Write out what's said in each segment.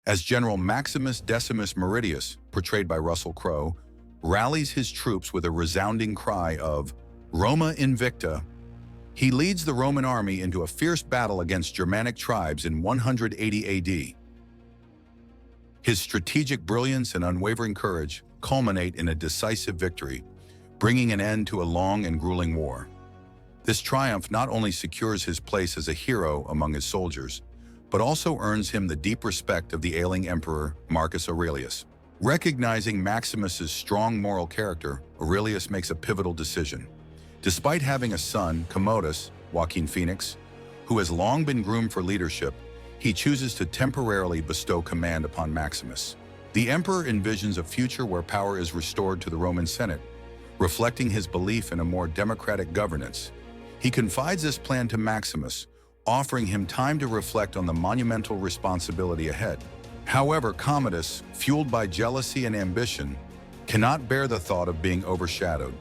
as General Maximus Decimus Meridius, portrayed by Russell Crowe, rallies his troops with a resounding cry of Roma Invicta. He leads the Roman army into a fierce battle against Germanic tribes in 180 AD. His strategic brilliance and unwavering courage culminate in a decisive victory, bringing an end to a long and grueling war. This triumph not only secures his place as a hero among his soldiers, but also earns him the deep respect of the ailing emperor Marcus Aurelius. Recognizing Maximus's strong moral character, Aurelius makes a pivotal decision. Despite having a son, Commodus, Joaquin Phoenix, who has long been groomed for leadership, he chooses to temporarily bestow command upon Maximus. The emperor envisions a future where power is restored to the Roman Senate, reflecting his belief in a more democratic governance. He confides this plan to Maximus, offering him time to reflect on the monumental responsibility ahead. However, Commodus, fueled by jealousy and ambition, cannot bear the thought of being overshadowed.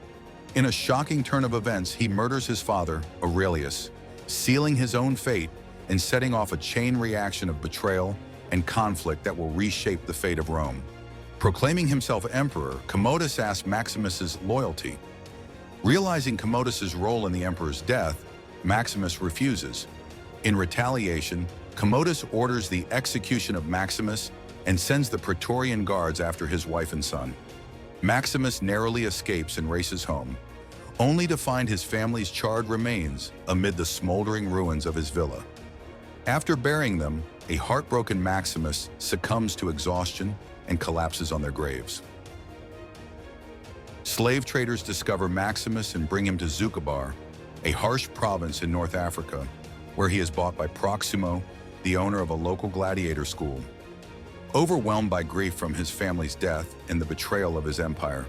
In a shocking turn of events, he murders his father, Aurelius, sealing his own fate and setting off a chain reaction of betrayal and conflict that will reshape the fate of Rome. Proclaiming himself emperor, Commodus asks Maximus's loyalty. Realizing Commodus's role in the emperor's death, Maximus refuses. In retaliation, Commodus orders the execution of Maximus and sends the Praetorian Guards after his wife and son. Maximus narrowly escapes and races home, only to find his family's charred remains amid the smoldering ruins of his villa. After burying them, a heartbroken Maximus succumbs to exhaustion and collapses on their graves. Slave traders discover Maximus and bring him to Zucabar, a harsh province in North Africa, where he is bought by Proximo, the owner of a local gladiator school. Overwhelmed by grief from his family's death and the betrayal of his empire,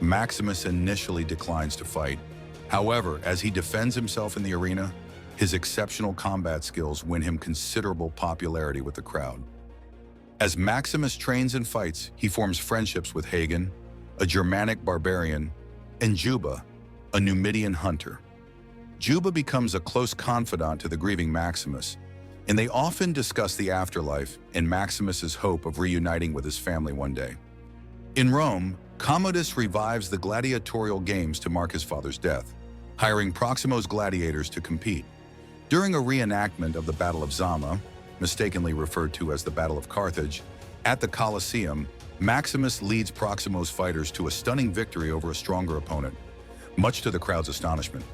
Maximus initially declines to fight. However, as he defends himself in the arena, his exceptional combat skills win him considerable popularity with the crowd. As Maximus trains and fights, he forms friendships with Hagen, a Germanic barbarian, and Juba, a Numidian hunter. Juba becomes a close confidant to the grieving Maximus, and they often discuss the afterlife and Maximus's hope of reuniting with his family one day. In Rome, Commodus revives the gladiatorial games to mark his father's death, hiring Proximo's gladiators to compete. During a reenactment of the Battle of Zama, mistakenly referred to as the Battle of Carthage, at the Coliseum, Maximus leads Proximo's fighters to a stunning victory over a stronger opponent, much to the crowd's astonishment.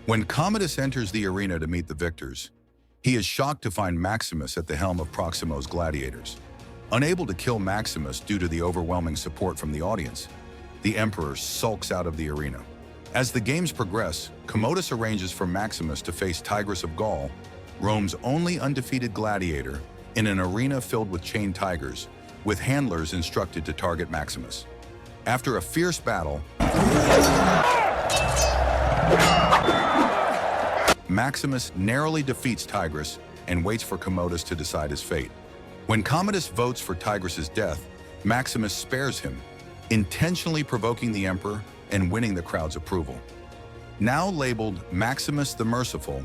When Commodus enters the arena to meet the victors, he is shocked to find Maximus at the helm of Proximo's gladiators. Unable to kill Maximus due to the overwhelming support from the audience, the emperor sulks out of the arena. As the games progress, Commodus arranges for Maximus to face Tigris of Gaul, Rome's only undefeated gladiator, in an arena filled with chained tigers, with handlers instructed to target Maximus. After a fierce battle, Maximus narrowly defeats Tigris and waits for Commodus to decide his fate. When Commodus votes for Tigris's death, Maximus spares him, intentionally provoking the emperor and winning the crowd's approval. Now labeled Maximus the Merciful,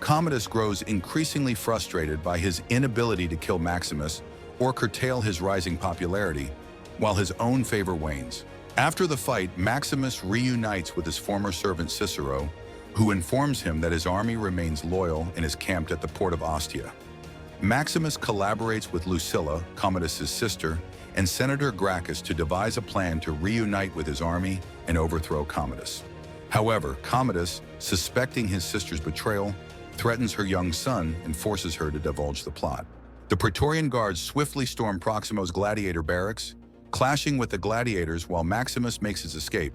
Commodus grows increasingly frustrated by his inability to kill Maximus or curtail his rising popularity, while his own favor wanes. After the fight, Maximus reunites with his former servant Cicero, who informs him that his army remains loyal and is camped at the port of Ostia. Maximus collaborates with Lucilla, Commodus's sister, and Senator Gracchus to devise a plan to reunite with his army and overthrow Commodus. However, Commodus, suspecting his sister's betrayal, threatens her young son and forces her to divulge the plot. The Praetorian Guards swiftly storm Proximo's gladiator barracks, clashing with the gladiators while Maximus makes his escape.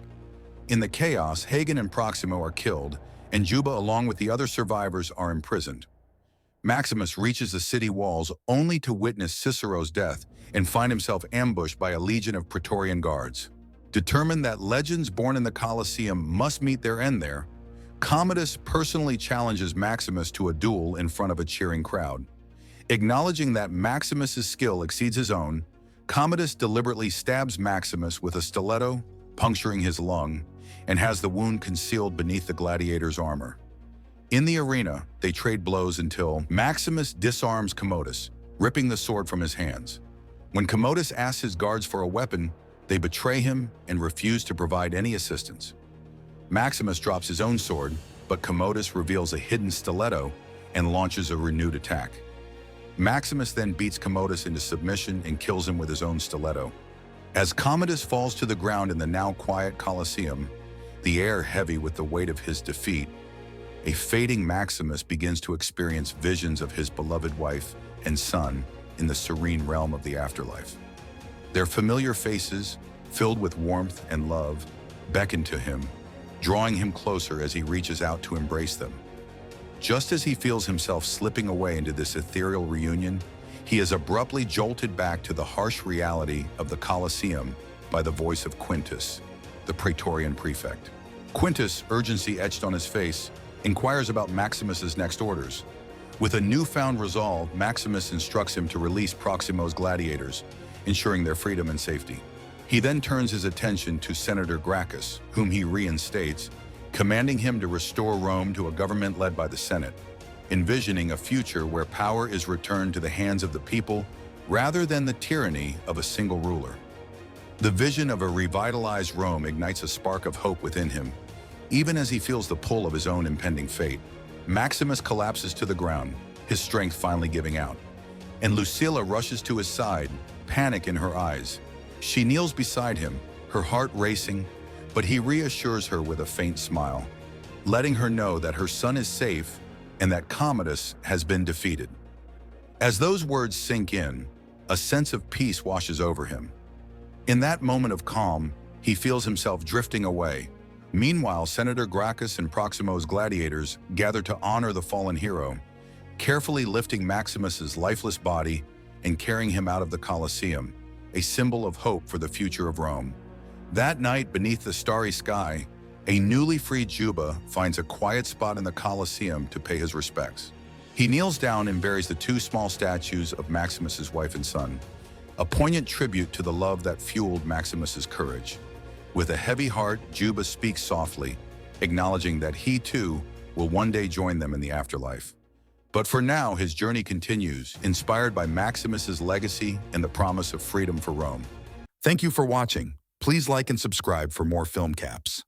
In the chaos, Hagen and Proximo are killed, and Juba, along with the other survivors, are imprisoned. Maximus reaches the city walls only to witness Cicero's death and find himself ambushed by a legion of Praetorian Guards. Determined that legends born in the Coliseum must meet their end there, Commodus personally challenges Maximus to a duel in front of a cheering crowd. Acknowledging that Maximus's skill exceeds his own, Commodus deliberately stabs Maximus with a stiletto, puncturing his lung, and has the wound concealed beneath the gladiator's armor. In the arena, they trade blows until Maximus disarms Commodus, ripping the sword from his hands. When Commodus asks his guards for a weapon, they betray him and refuse to provide any assistance. Maximus drops his own sword, but Commodus reveals a hidden stiletto and launches a renewed attack. Maximus then beats Commodus into submission and kills him with his own stiletto. As Commodus falls to the ground in the now quiet Coliseum, the air heavy with the weight of his defeat, a fading Maximus begins to experience visions of his beloved wife and son in the serene realm of the afterlife. Their familiar faces, filled with warmth and love, beckon to him, drawing him closer as he reaches out to embrace them. Just as he feels himself slipping away into this ethereal reunion, he is abruptly jolted back to the harsh reality of the Coliseum by the voice of Quintus, the Praetorian prefect. Quintus, urgency etched on his face, inquires about Maximus's next orders. With a newfound resolve, Maximus instructs him to release Proximo's gladiators, ensuring their freedom and safety. He then turns his attention to Senator Gracchus, whom he reinstates, commanding him to restore Rome to a government led by the Senate, envisioning a future where power is returned to the hands of the people rather than the tyranny of a single ruler. The vision of a revitalized Rome ignites a spark of hope within him, even as he feels the pull of his own impending fate. Maximus collapses to the ground, his strength finally giving out, and Lucilla rushes to his side, panic in her eyes. She kneels beside him, her heart racing, but he reassures her with a faint smile, letting her know that her son is safe and that Commodus has been defeated. As those words sink in, a sense of peace washes over him. In that moment of calm, he feels himself drifting away. Meanwhile, Senator Gracchus and Proximo's gladiators gather to honor the fallen hero, carefully lifting Maximus's lifeless body and carrying him out of the Coliseum, a symbol of hope for the future of Rome. That night, beneath the starry sky, a newly freed Juba finds a quiet spot in the Coliseum to pay his respects. He kneels down and buries the two small statues of Maximus's wife and son, a poignant tribute to the love that fueled Maximus's courage. With a heavy heart, Juba speaks softly, acknowledging that he too will one day join them in the afterlife. But for now, his journey continues, inspired by Maximus's legacy and the promise of freedom for Rome. Thank you for watching. Please like and subscribe for more film caps.